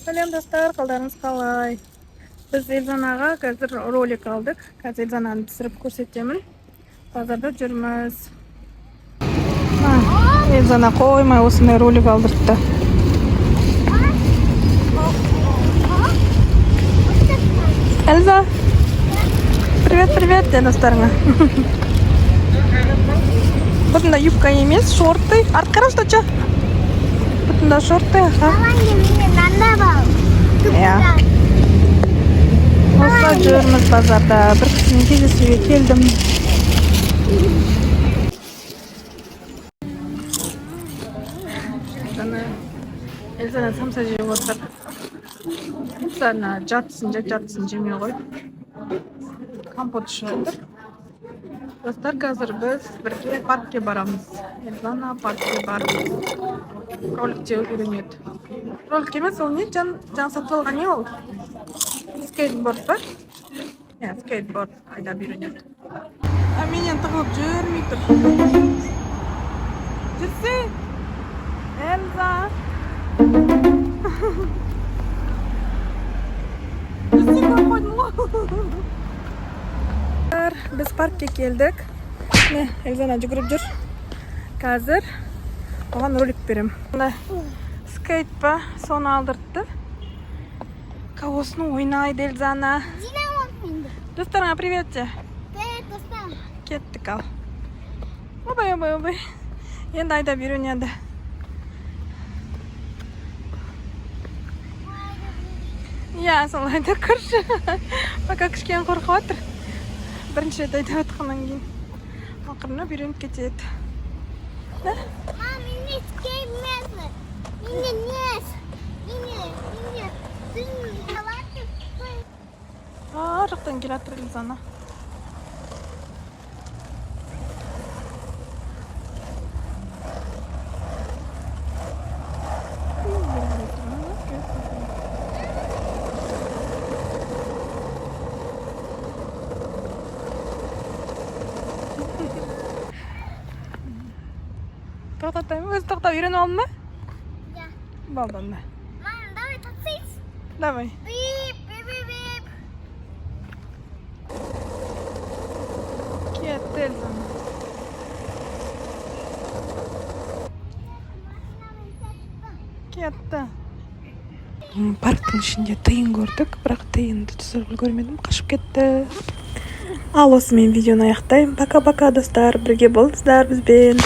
Салем достар, қалдарыңыз қалай? Біз Эльзанаға қазір ролик алдық. Қазір Эльзананы түсіріп көрсетемін. Базарда жүрміз. Эльзана қоймай осындай ролик алдыртты. Эльза, привет де достарыңа. Бұтында юбка емес, шорты. Арт қара что? Бұтында шорты. Осылай жүрміз базарда. Бір кісімен кездесуге келдім. Эльзана самса жеп отыр. Эльзана жатсын жемей қойып. Компот ішіп отыр. Достар, қазір біз бірге паркке барамыз. Эльзана паркке барып роликте үйренеді. Ролик емес, ол не? Жаңа сатып алған не ол? Скейтборд ба? Скейтборд айдап үйренеді. Менен тығылып жүрмей тұр. Жүрсе? Эльза! Жүрсе көп қойдың ғой. Біз паркке келдік. Эльзана жүгіріп жүр. Қазір оған ролик берем. Скейт па, соны алдыртты. Кавосыны ойнайды Эльзана. Достарыңа привет же. Привет, достар. Кеттік ал. Обай. Енді айдап үйренеді. Солай да көрші. Пока кішкен қорқып отыр. Бірінші рет айдап отқаннан кейін ақырына үйреніп кетеді. Мені скейт место. Мені нес. Мені. Жақтан келе жатыр Эльзана. Тоқтатайын, өзі тоқтап үйреніп алдың ба? Да. Балдан да. Мам, давай таксист. Давай. Бип. Кетті Эльзана. Кетті. Парктың ішінде тиын көрдік, бірақ тиынды түсіріп көрмедім, қашып кетті. Ал осымен видеоны аяқтаймын. Пока-пока достар, бірге болыңыздар бізбен.